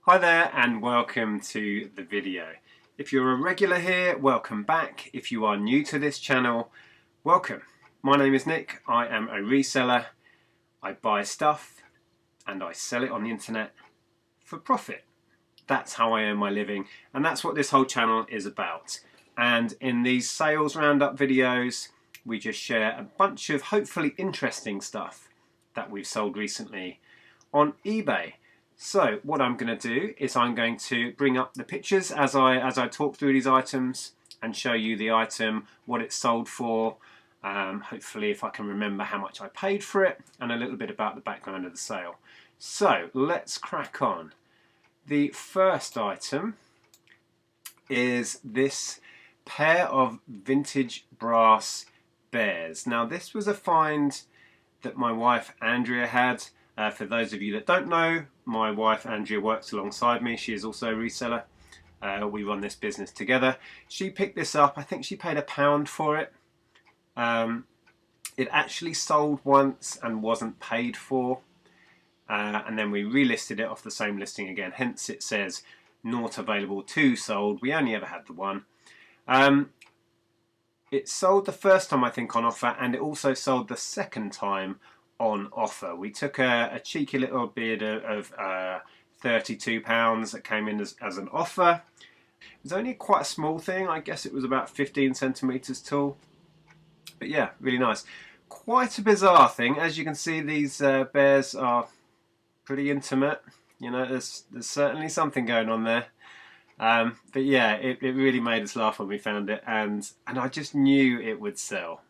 Hi there and welcome to the video. If you're a regular here, welcome back. If you are new to this channel, welcome. My name is Nick, I am a reseller. I buy stuff and I sell it on the internet for profit. That's how I earn my living, and that's what this whole channel is about. And in these sales roundup videos, we just share a bunch of hopefully interesting stuff that we've sold recently on eBay. So what I'm going to do is I'm going to bring up the pictures as I talk through these items and show you the item, what it's sold for, hopefully if I can remember how much I paid for it, and a little bit about the background of the sale. So let's crack on. The first item is this pair of vintage brass bears. Now this was a find that my wife Andrea had. For those of you that don't know, my wife Andrea works alongside me. She is also a reseller. We run this business together. She picked this up. I think she paid £1 for it. It actually sold once and wasn't paid for. And then we relisted it off the same listing again. Hence it says not available, 2 sold. We only ever had the 1. It sold the first time I think on offer, and it also sold the second time on offer. We took a cheeky little bid of £32 that came in as an offer. It was only quite a small thing. I guess it was about 15 centimeters tall. But yeah, really nice. Quite a bizarre thing. As you can see, these bears are pretty intimate. You know, there's certainly something going on there. But yeah, it really made us laugh when we found it, and I just knew it would sell.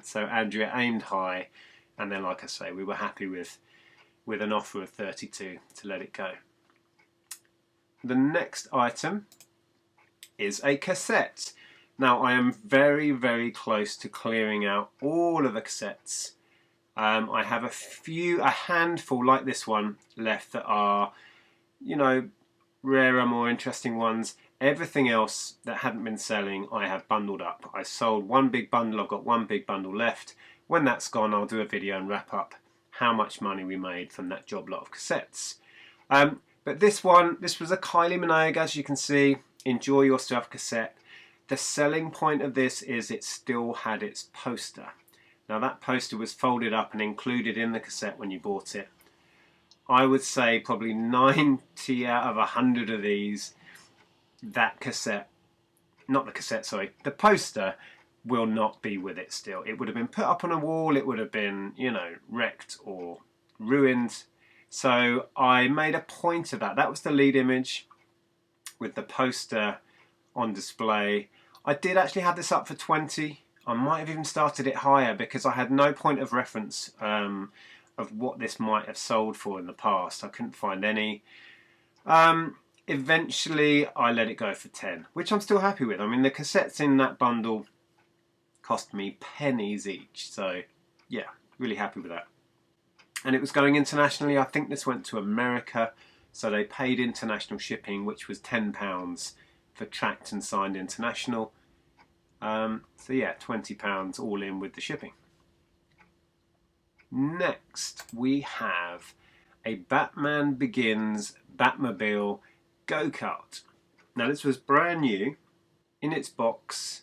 So Andrea aimed high, and then, like I say, we were happy with an offer of 32 to let it go. The next item is a cassette. Now I am very, very close to clearing out all of the cassettes. I have a handful like this one left that are, you know, rarer, more interesting ones. Everything else that hadn't been selling I have bundled up. I sold one big bundle, I've got one big bundle left. When that's gone, I'll do a video and wrap up how much money we made from that job lot of cassettes. But this was a Kylie Minogue, as you can see. Enjoy Your Stuff cassette. The selling point of this is it still had its poster. Now that poster was folded up and included in the cassette when you bought it. I would say probably 90 out of 100 of these, the poster will not be with it still. It would have been put up on a wall, it would have been, you know, wrecked or ruined. So I made a point of that. That was the lead image with the poster on display. I did actually have this up for 20. I might have even started it higher because I had no point of reference of what this might have sold for in the past. I couldn't find any. Eventually I let it go for 10, which I'm still happy with. I mean, the cassettes in that bundle cost me pennies each, so yeah, really happy with that. And it was going internationally. I think this went to America, so they paid international shipping, which was £10 for tracked and signed international. So yeah, £20 all in with the shipping. Next we have a Batman Begins Batmobile go-kart. Now this was brand new in its box,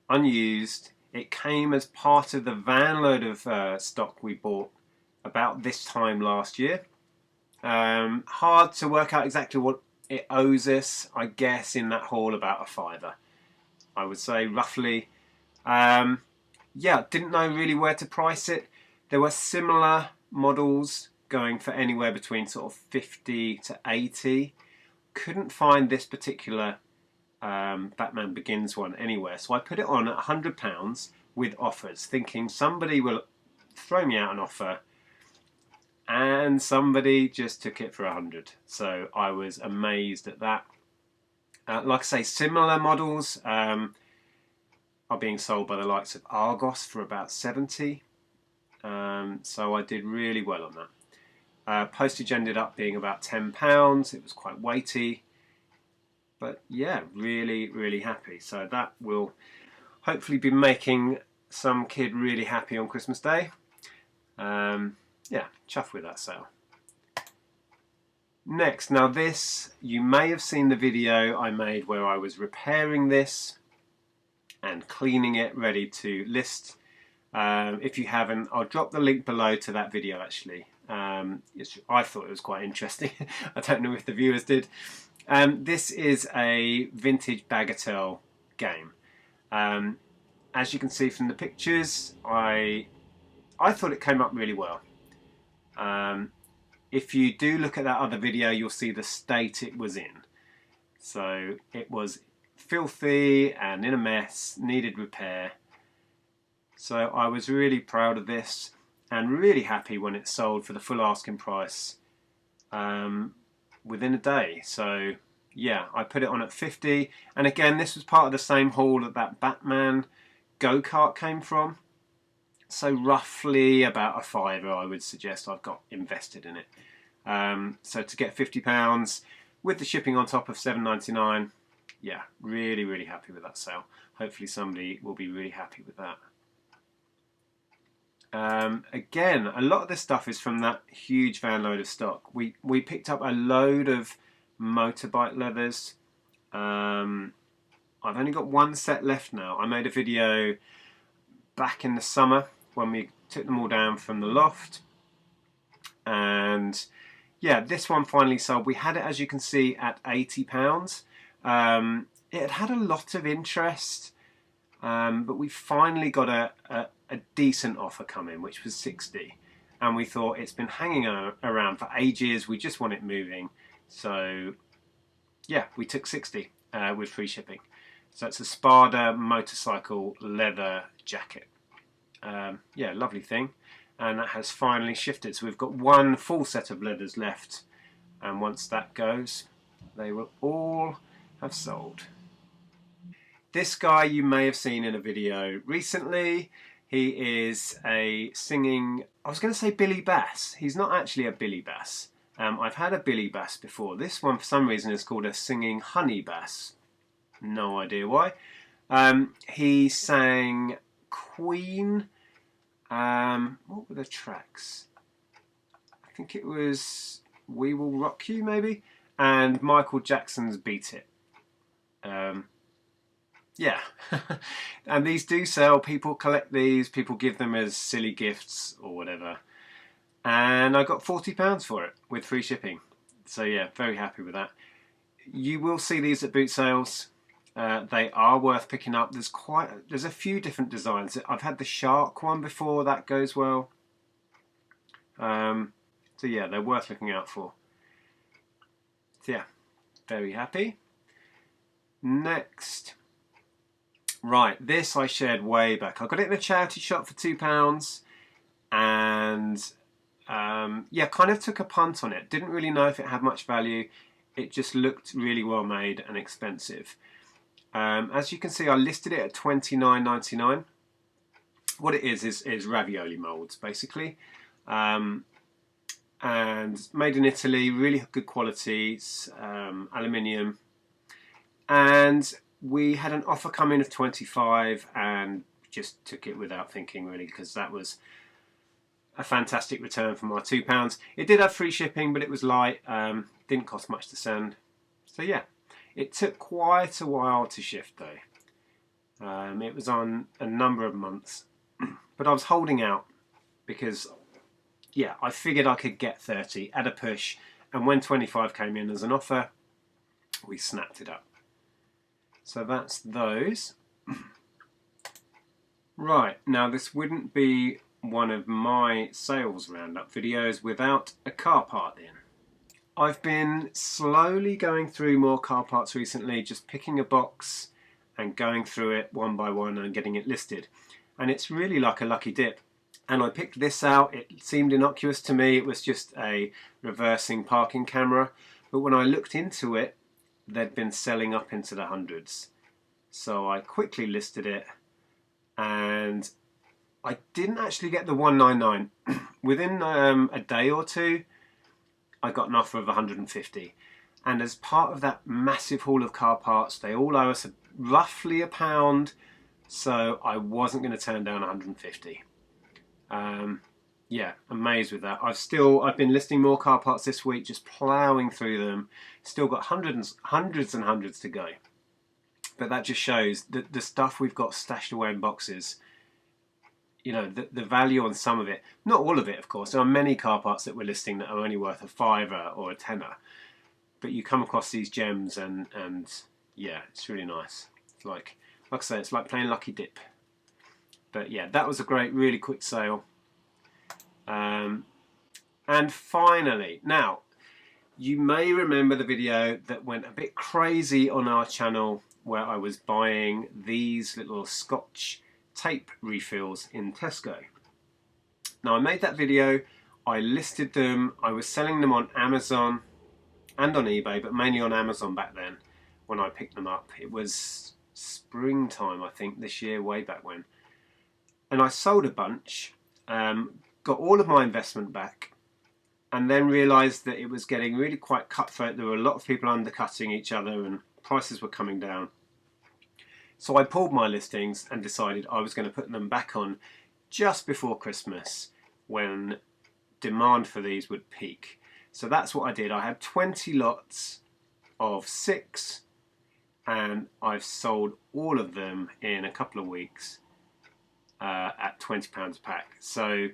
unused. It came as part of the van load of stock we bought about this time last year. Hard to work out exactly what it owes us. I guess in that haul about a £5, I would say roughly. Yeah, didn't know really where to price it. There were similar models going for anywhere between sort of 50 to 80. Couldn't find this particular Batman Begins one anywhere, so I put it on at £100 with offers, thinking somebody will throw me out an offer, and somebody just took it for 100. So I was amazed at that. Like I say, similar models are being sold by the likes of Argos for about 70. So I did really well on that. Postage ended up being about £10. It was quite weighty. But yeah, really, really happy. So that will hopefully be making some kid really happy on Christmas Day. Yeah, chuffed with that sale. Next, now this, you may have seen the video I made where I was repairing this and cleaning it, ready to list. If you haven't, I'll drop the link below to that video actually. I thought it was quite interesting. I don't know if the viewers did. This is a vintage Bagatelle game. As you can see from the pictures, I thought it came up really well. If you do look at that other video, you'll see the state it was in. So it was filthy and in a mess, needed repair. So I was really proud of this and really happy when it sold for the full asking price within a day. So yeah, I put it on at 50. And again, this was part of the same haul that Batman go-kart came from. So roughly about a fiver, I would suggest I've got invested in it. So to get £50 with the shipping on top of £7.99, yeah, really, really happy with that sale. Hopefully somebody will be really happy with that. Again, a lot of this stuff is from that huge van load of stock. We picked up a load of motorbike leathers. I've only got one set left now. I made a video back in the summer when we took them all down from the loft, and yeah, this one finally sold. We had it, as you can see, at £80. It had a lot of interest, but we finally got a decent offer come in, which was 60, and we thought it's been hanging around for ages, we just want it moving. So yeah, we took 60 with free shipping. So it's a Spada motorcycle leather jacket. Yeah, lovely thing, and that has finally shifted. So we've got one full set of leathers left, and once that goes, they will all have sold. This guy you may have seen in a video recently. He is a singing, I was going to say Billy Bass. He's not actually a Billy Bass. I've had a Billy Bass before. This one for some reason is called a singing honey bass. No idea why. He sang Queen. What were the tracks? I think it was We Will Rock You, maybe, and Michael Jackson's Beat It. Yeah, and these do sell. People collect these, people give them as silly gifts or whatever, and I got £40 for it with free shipping. So yeah, very happy with that. You will see these at boot sales. They are worth picking up. There's a few different designs. I've had the shark one before, that goes well. So yeah, they're worth looking out for. So yeah, very happy. Next, right, this I shared way back. I got it in a charity shop for £2, and yeah, kind of took a punt on it. Didn't really know if it had much value. It just looked really well made and expensive. As you can see, I listed it at $29.99. What it is ravioli molds, basically, and made in Italy, really good quality, aluminium. And we had an offer come in of 25, and just took it without thinking, really, because that was a fantastic return for my £2. It did have free shipping, but it was light, didn't cost much to send. So yeah. It took quite a while to shift though. It was on a number of months, but I was holding out because, yeah, I figured I could get 30 at a push, and when 25 came in as an offer, we snapped it up. So that's those. Right, now this wouldn't be one of my sales roundup videos without a car part in. I've been slowly going through more car parts recently, just picking a box and going through it one by one and getting it listed. And it's really like a lucky dip. And I picked this out. It seemed innocuous to me. It was just a reversing parking camera. But when I looked into it, they'd been selling up into the hundreds. So I quickly listed it, and I didn't actually get the $199. Within a day or two, I got an offer of 150, and as part of that massive haul of car parts, they all owe us roughly £1, so I wasn't going to turn down 150. yeah, amazed with that. I've been listing more car parts this week, just ploughing through them. Still got hundreds and hundreds to go. But that just shows that the stuff we've got stashed away in boxes, you know, the value on some of it, not all of it, of course. There are many car parts that we're listing that are only worth a fiver or a tenner. But you come across these gems and yeah, it's really nice. It's like I say, it's like playing Lucky Dip. But yeah, that was a great, really quick sale. And finally, now, you may remember the video that went a bit crazy on our channel where I was buying these little scotch tape refills in Tesco. Now, I made that video, I listed them, I was selling them on Amazon and on eBay, but mainly on Amazon back then when I picked them up. It was springtime, I think, this year, way back when. And I sold a bunch, got all of my investment back, and then realised that it was getting really quite cutthroat. There were a lot of people undercutting each other and prices were coming down. So I pulled my listings and decided I was going to put them back on just before Christmas when demand for these would peak. So that's what I did. I had 20 lots of 6 and I've sold all of them in a couple of weeks at £20 a pack. So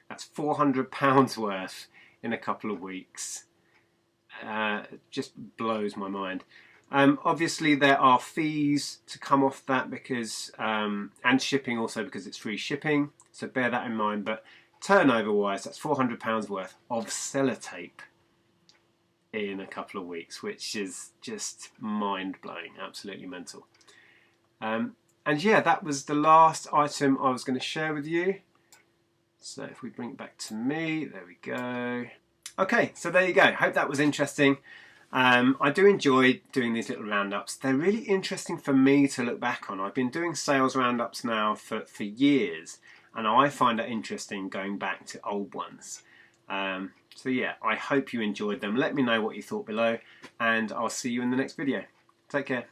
that's £400 worth in a couple of weeks. It just blows my mind. Obviously there are fees to come off that because and shipping also, because it's free shipping, so bear that in mind. But turnover wise, that's £400 worth of sellotape in a couple of weeks, which is just mind-blowing, absolutely mental. And yeah, that was the last item I was going to share with you. So if we bring it back to me, there we go. Okay, so there you go. Hope that was interesting. I do enjoy doing these little roundups. They're really interesting for me to look back on. I've been doing sales roundups now for years, and I find it interesting going back to old ones. So yeah, I hope you enjoyed them. Let me know what you thought below, and I'll see you in the next video. Take care.